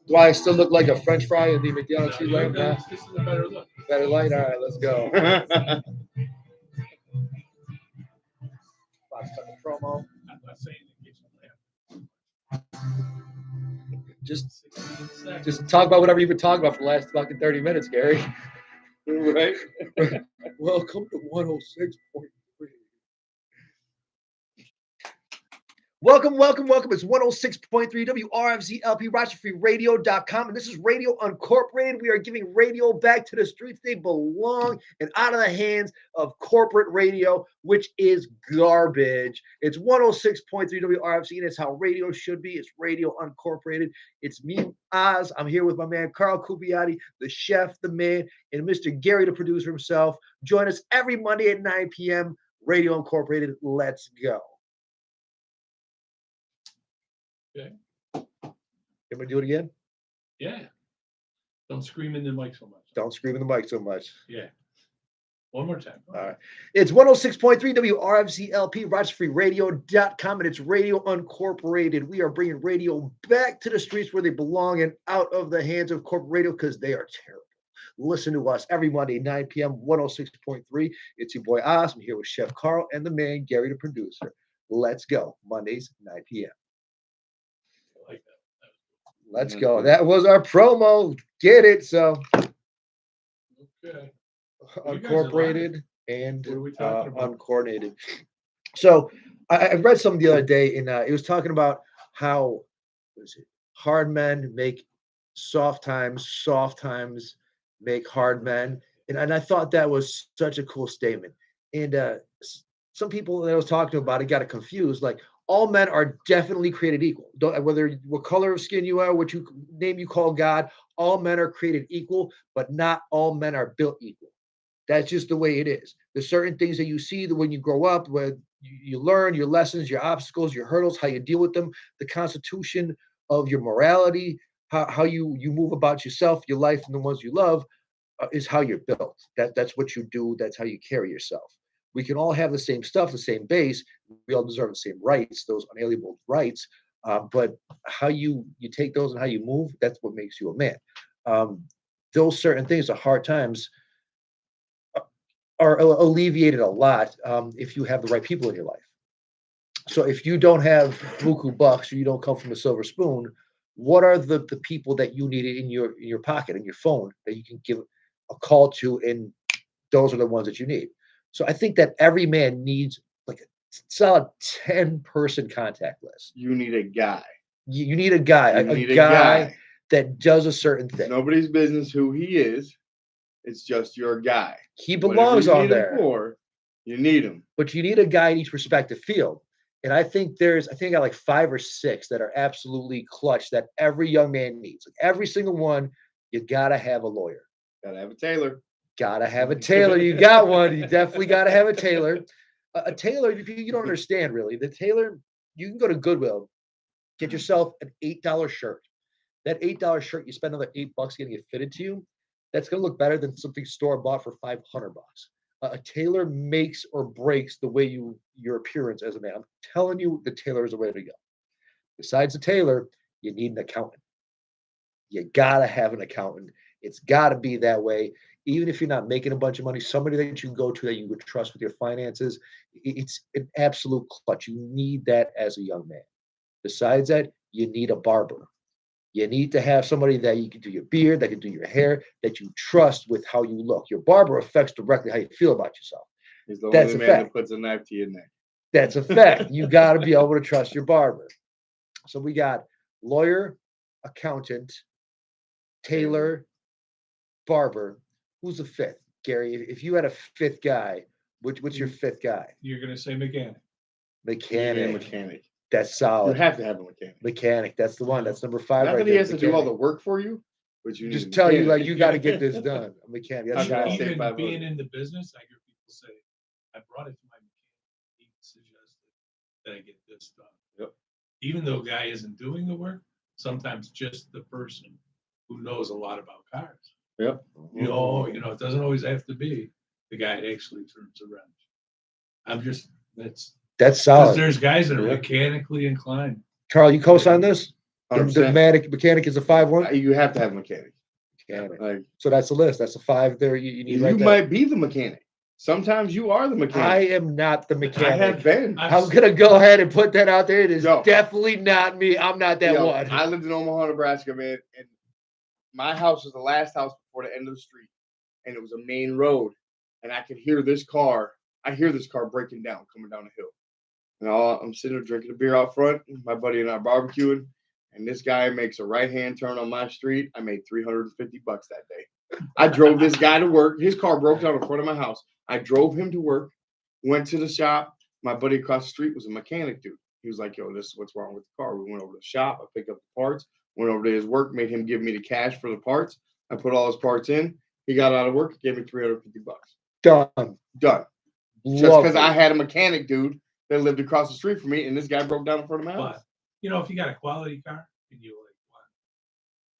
Do I still look like a French fry in the McDonald's lamp? This is a better look. Better light. All right, let's go. Let's cut the promo. I'm not saying it gives Just talk about whatever you've been talking about for the last fucking 30 minutes, Gary. Right? Welcome to 106.3. Welcome. It's 106.3 WRFZLP, RochesterFreeRadio.com, and this is Radio Uncorporated. We are giving radio back to the streets they belong and out of the hands of corporate radio, which is garbage. It's 106.3 WRFZ, and it's how radio should be. It's Radio Uncorporated. It's me, Oz. I'm here with my man, Carl Cupiati, the chef, the man, and Mr. Gary, the producer himself. Join us every Monday at 9 p.m. Radio Incorporated. Let's go. Okay. Can we do it again? Yeah. Don't scream in the mic so much. Don't scream in the mic so much. Yeah. One more time. All right. It's 106.3 WRFZLP, RochesterFreeRadio.com, and it's Radio Uncorporated. We are bringing radio back to the streets where they belong and out of the hands of corporate radio because they are terrible. Listen to us every Monday, 9 p.m., 106.3. It's your boy Oz. I'm here with Chef Carl and the man, Gary, the producer. Let's go. Mondays, 9 p.m. Like that. Let's go. That was our promo. Get it. So, Okay. Uncorporated and What are we talking about? uncoordinated. So, I read something the other day, and it was talking about how hard men make soft times make hard men. And I thought that was such a cool statement. And some people that I was talking to about it got it confused. Like, all men are definitely created equal. Whether what color of skin you are, what name you call God, all men are created equal, but not all men are built equal. That's just the way it is. There's certain things that you see that when you grow up, where you learn your lessons, your obstacles, your hurdles, how you deal with them, the constitution of your morality, how you move about yourself, your life, and the ones you love is how you're built. That's what you do. That's how you carry yourself. We can all have the same stuff, the same base. We all deserve the same rights, those unalienable rights. But how you take those and how you move, that's what makes you a man. Those certain things, the hard times, are alleviated a lot if you have the right people in your life. So if you don't have buku bucks or you don't come from a silver spoon, what are the people that you need in your pocket, in your phone, that you can give a call to, and those are the ones that you need. So I think that every man needs like a solid 10-person contact list. You need a guy. You need a guy, a guy that does a certain thing. It's nobody's business who he is. It's just your guy. He belongs on there. You need him. But you need a guy in each respective field. And I think I got like 5 or 6 that are absolutely clutch that every young man needs. Like every single one, you got to have a lawyer. Got to have a tailor. Got to have a tailor. You got one. You definitely got to have a tailor. A tailor, if you don't understand really, the tailor, you can go to Goodwill, get yourself an $8 shirt. That $8 shirt, you spend another $8 getting it fitted to you. That's going to look better than something store bought for $500. A tailor makes or breaks the way your appearance as a man. I'm telling you, the tailor is the way to go. Besides the tailor, you need an accountant. You got to have an accountant. It's got to be that way. Even if you're not making a bunch of money, somebody that you can go to that you would trust with your finances, it's an absolute clutch. You need that as a young man. Besides that, you need a barber. You need to have somebody that you can do your beard, that can do your hair, that you trust with how you look. Your barber affects directly how you feel about yourself. He's the only man that puts a knife to your neck. That's a fact. You got to be able to trust your barber. So we got lawyer, accountant, tailor, barber. Who's the fifth? Gary, if you had a fifth guy, what's your fifth guy? You're going to say mechanic. Mechanic. That's solid. You have to have a mechanic. Mechanic. That's the one. That's number 5. Not right that he there, has to do all the work for you, but you just need tell you like you got to get this done. A mechanic. That's Even solid. being in the business, I hear people say, "I brought it to my mechanic. He suggested that I get this done." Yep. Even though a guy isn't doing the work, sometimes just the person who knows a lot about cars. Yep. It doesn't always have to be the guy that actually turns around. That's solid. There's guys that are mechanically inclined. Carl, you co-sign this? The 100%. mechanic is a 5-1. You have to have a mechanic. Mechanic. Like So that's the list. That's the 5 there. You need you right there. might be the mechanic. Sometimes you are the I mechanic. am not the I mechanic. have been. I'm gonna go ahead and put that out there. It is Yo. definitely not me. I'm not that Yo, one. I lived in Omaha, Nebraska, man, and my house was the last house before the end of the street, and it was a main road, and I could hear this car. I hear this car breaking down, coming down the hill, and I'm sitting there drinking a beer out front. My buddy and I are barbecuing, and this guy makes a right-hand turn on my street. I made $350 that day. I drove this guy to work. His car broke down in front of my house. I drove him to work, went to the shop. My buddy across the street was a mechanic dude. He was like, yo, this is what's wrong with the car. We went over to the shop. I picked up the parts, went over to his work, made him give me the cash for the parts. I put all his parts in. He got out of work, gave me $350. Done. Done. Just because I had a mechanic dude that lived across the street from me, and this guy broke down in front of my house. But, you know, if you got a quality car and you like want,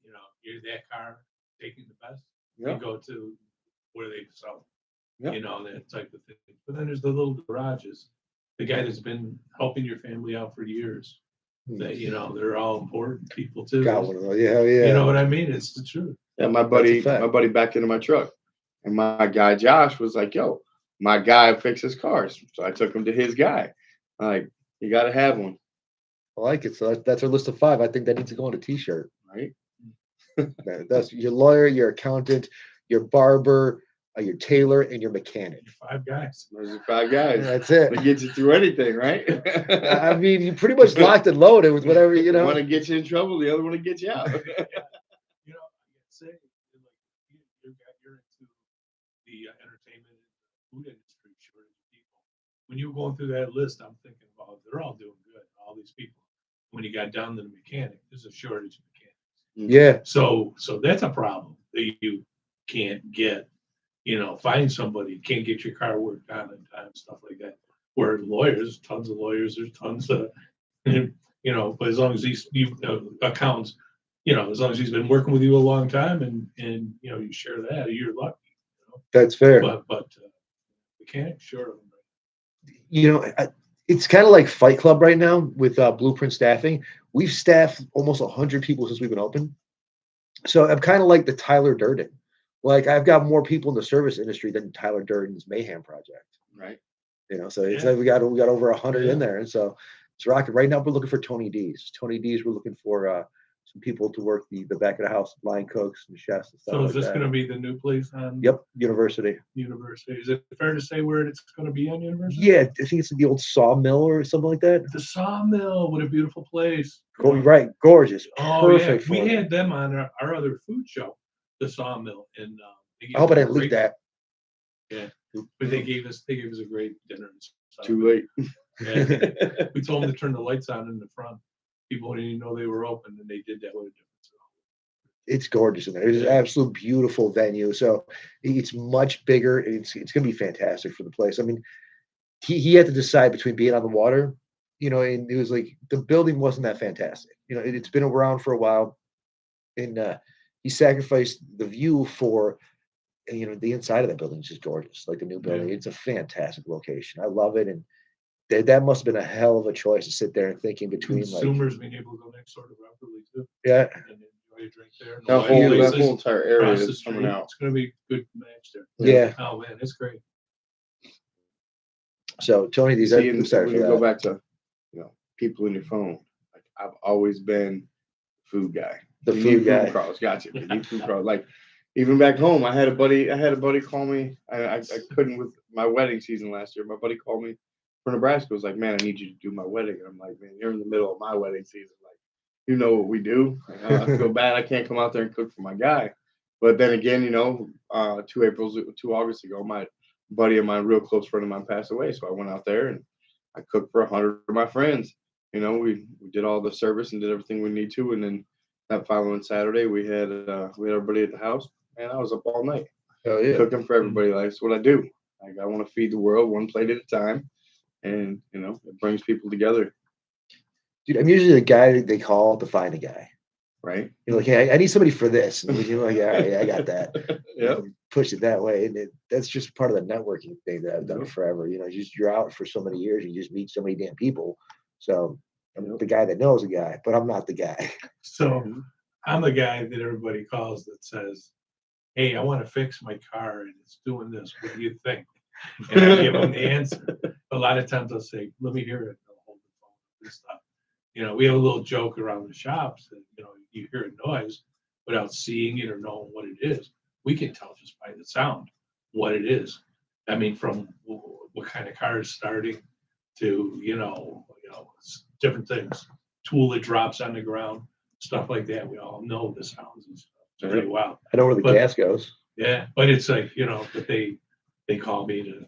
you know, you're that car taking the best, Yeah. you go to where they sell, Yeah. you know, that type of thing. But then there's the little garages. The guy that's been helping your family out for years. That, you know, they're all important people too. Got one of those. Yeah, yeah. You know what I mean? It's the truth. Yeah, my buddy backed into my truck, and my guy Josh was like, "Yo, my guy fixes cars," so I took him to his guy. Like, you got to have one, I like it. So that's our list of 5. I think that needs to go on a T-shirt. right? That's your lawyer, your accountant, your barber, your tailor, and your mechanic. 5 guys. Those are 5 guys. That's it. That gets you through anything, right? I mean, you pretty much locked and loaded with whatever, you know. One to get you in trouble, the other one to get you out. You know, say like you're into the entertainment and food industry, shortage of people. When you were going through that list, I'm thinking about they're all doing good, all these people. When you got down to the mechanic, there's a shortage of mechanics. Yeah. So that's a problem that you can't get. You know, find somebody, can't get your car worked on in time, stuff like that. Where lawyers, tons of lawyers, there's tons of, you know, but as long as these accounts, you know, as long as he's been working with you a long time and you know, you share that, you're lucky. You know? That's fair. But mechanics, sure. You know, it's kind of like Fight Club right now with Blueprint Staffing. We've staffed almost 100 people since we've been open. So I'm kind of like the Tyler Durden. Like, I've got more people in the service industry than Tyler Durden's Mayhem project. Right. You know, so it's like we got over 100 in there, and so it's rocking. Right now, we're looking for Tony D's. Tony D's. We're looking for some people to work the back of the house, line cooks and chefs and stuff. So is like this that. going to be the new place on? Yep, University. University. Is it fair to say where it's going to be on University? Yeah, I think it's the old sawmill or something like that. The Sawmill. What a beautiful place. Right, gorgeous, Oh perfect. yeah, we had them on our other food show, the Sawmill, and I hope I didn't leak that. Yeah, but they gave us a great dinner. Too late. Yeah. We told them to turn the lights on in the front. People didn't even know they were open, and they did that with a difference. It's gorgeous in there. It's an absolute beautiful venue. So it's much bigger. It's going to be fantastic for the place. I mean, he had to decide between being on the water, you know, and it was like the building wasn't that fantastic. You know, it's been around for a while, and he sacrificed the view for, you know, the inside of that building is just gorgeous. Like the new building, it's a fantastic location. I love it, and that must have been a hell of a choice to sit there and think in between, Consumers being able to go next door to Robberly too. Yeah. And enjoy a drink there. That whole entire area Across the is coming street. out. It's going to be a good match there. Yeah. Oh man, it's great. So Tony, these See, I'm and sorry when for you that. go back to, you know, people in your phone. Like, I've always been food guy. The You food need guy. Food crawls, gotcha. You need food crawls. Like, even back home, I had a buddy call me. I couldn't with my wedding season last year. My buddy called me from Nebraska. Was like, man, I need you to do my wedding. And I'm like, man, you're in the middle of my wedding season. Like, you know what we do. I feel bad. I can't come out there and cook for my guy. But then again, you know, 2 August ago, my buddy of mine, real close friend of mine, passed away. So I went out there and I cooked for 100 of my friends. You know, we did all the service and did everything we need to. And then that following Saturday, we had everybody at the house. And I was up all night cooking for everybody. Like, that's what I do. Like, I want to feed the world one plate at a time, and you know, it brings people together. Dude, I'm usually the guy they call to find a guy. Right? You're like, hey, I need somebody for this, and you're like, all right, I got that. Yep. Push it that way, and that's just part of the networking thing that I've done forever. You know, you're out for so many years, you just meet so many damn people. So I'm the guy that knows a guy, but I'm not the guy. So I'm the guy that everybody calls that says, "Hey, I want to fix my car and it's doing this. What do you think?" And I give them the answer. A lot of times I'll say, "Let me hear it." They'll hold the phone and stuff. We have a little joke around the shops that, you hear a noise without seeing it or knowing what it is. We can tell just by the sound what it is. I mean, from what kind of car is starting to, different things. Tool that drops on the ground, stuff like that. We all know the sounds and stuff. It's pretty wild. I know where the But- gas goes. Yeah, but it's like, but they call me to,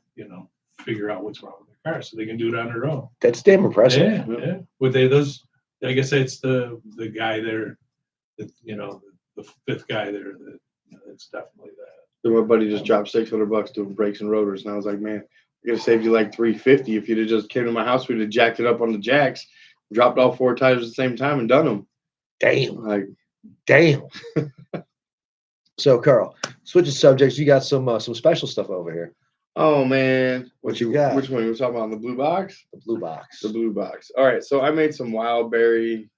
figure out what's wrong with their car so they can do it on their own. That's damn impressive. Yeah, yeah. Would like I say, it's the guy there, that, the fifth guy there that, it's definitely that. So my buddy just dropped $600 doing brakes and rotors, and I was like, man, I could have saved you like $350 if you'd have just came to my house. We'd have jacked it up on the jacks, dropped all 4 tires at the same time, and done them. Damn. Like, Damn. So, Carl, switching subjects, you got some special stuff over here. oh man, What you got? Which one? We're talking about the blue box. The blue box. The blue box. All right, so I made some wild berry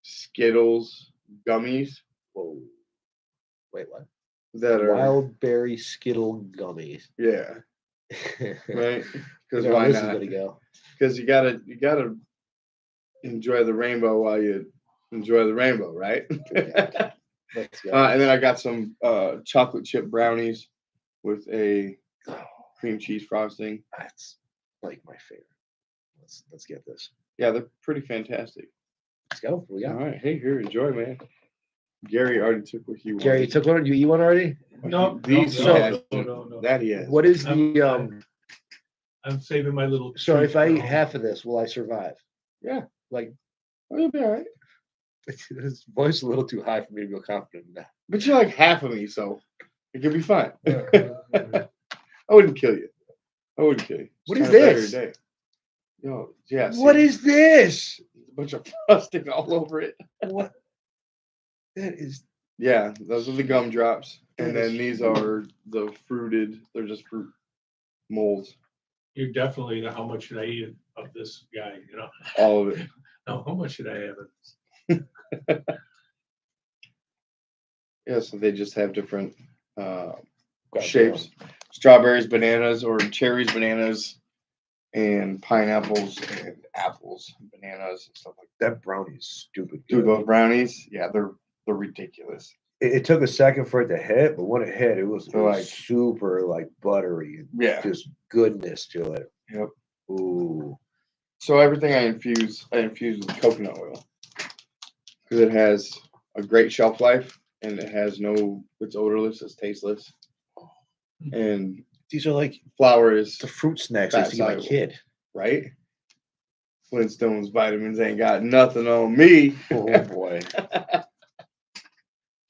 Skittles gummies Whoa. Wait, what? that are Wild berry Skittle gummies. yeah, right. Because You know, why this is not? gonna go. Because you gotta enjoy the rainbow while you enjoy the rainbow, right? Let's go. And then I got some chocolate chip brownies with a cream cheese frosting. That's like my favorite. Let's get this. Yeah, they're pretty fantastic. Let's go. What we All got? right, hey, here, enjoy, man. Gary already took what he wanted. Gary, you took one. You eat one already? No, These no, he has. no. That he has. What is the I'm saving my little. So treat if I for eat home. half of this, will I survive? Yeah. Like Oh, you'll be all right. his voice is a little too high for me to feel confident in that. But you're like half of me, so it could be fine. I wouldn't kill you. I wouldn't kill you. What Just is kinda better this? your day. Yo, yeah. What is this? a bunch of frosting all over it? What? That is Yeah, those are the gumdrops, and That is then these are the fruited. They're just fruit molds. You're definitely how much should I eat of this guy? All of it. No, how much should I have of this? Yeah, so they just have different God shapes: strawberries, bananas, or cherries, bananas, and pineapples and apples, bananas and stuff like That brownie is stupid that. Dude, good. those brownies, yeah, they're ridiculous. It took a second for it to hit, but when it hit, it was So, like- super like buttery and Yeah. just goodness to it. Yep. Ooh. So everything I infuse with coconut oil because it has a great shelf life and it's odorless, it's tasteless, and These are like flour is the fruit snacks I used to give my Fat-soluble. kid. right. Flintstones vitamins ain't got nothing on me. Oh boy.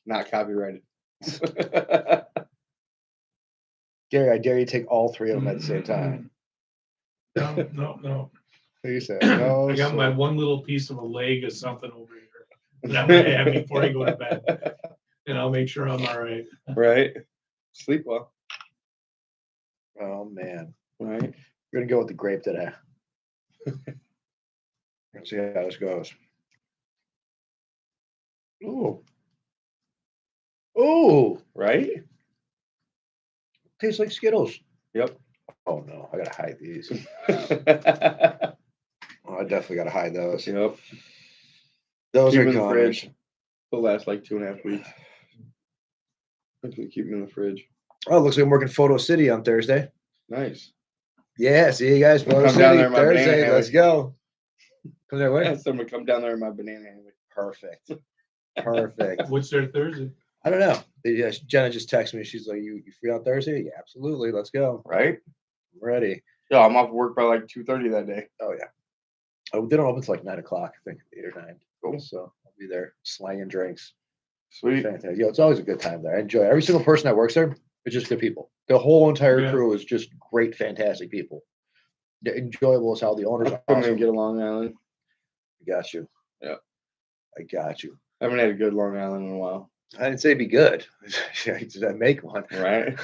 Not copyrighted. Gary, I dare you to take all three of them at the same time. No. What do you say? No, I got sir. my one little piece of a leg or something over here that I'm gonna have before I go to bed, and I'll make sure I'm all right. Right. Sleep well. Oh man. Right. We're gonna go with the grape today. Let's see how this goes. Ooh. Ooh. Right. Tastes like Skittles. Yep. Oh no, I gotta hide these. Yep. Oh, I definitely gotta hide those. Those Keep are in the Connors. fridge. They'll last like 2.5 weeks. Hopefully keep them in the fridge. Oh, looks like I'm working Photo City on Thursday. Nice. Yeah, see you guys, Photo Come down City there in my banana Thursday. hammock. Let's go. Come there, I where? had someone come down there in my banana hammock. Perfect. Perfect. What's there Thursday? I don't know. Yeah, Jenna just texted me. She's like, "You free on Thursday?" Yeah, absolutely. Let's go. Right? I'm ready. Yeah, I'm off work by like 2:30 that day. Oh yeah. Oh, they don't open until like 9 o'clock. I think 8 or 9. Cool. So I'll be there slanging drinks. Sweet. Fantastic. Yo, it's always a good time there. I enjoy it. Every single person that works there is just good people. The whole entire Yeah. crew is just great, fantastic people. They're enjoyable as how the owners I'll are. come in Awesome. and get a Long Island. I got you. Yeah. I got you. I haven't had a good Long Island in a while. I didn't say be good. I make one. Right?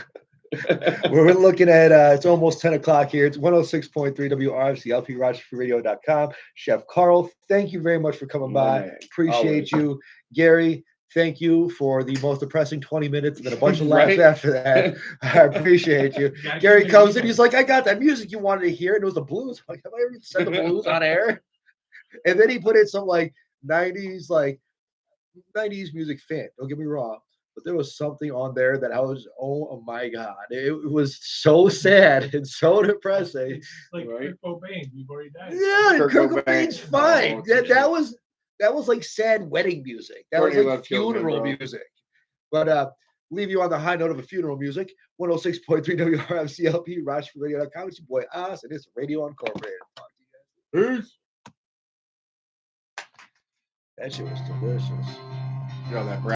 We're looking at it's almost 10 o'clock here. It's 106.3 WRFC, LPRochesterRadio.com. Chef Carl, thank you very much for coming My by. man, Appreciate always. you. Gary, thank you for the most depressing 20 minutes and then a bunch of laughs Right? after that. I appreciate you. Gotta Gary keep it comes in, even. he's like, I got that music you wanted to hear, and it was the blues. I'm like, have I ever said the blues on air? And then he put in some like 90s music fan. Don't get me wrong. But there was something on there that I was, oh my God. It was so sad and so depressing. It's like Right. Kurt Cobain before he died. Yeah, Kurt Kurt Cobain. Cobain's fine. Oh, That was like sad wedding music. That Courtney was like Love killed him, funeral bro. music. But leave you on the high note of a funeral music. 106.3 WRFCLP, RochesterRadio.com. It's your boy Oz, and it's Radio Uncorporated. Talk to you guys. Peace. That shit was delicious. You know that.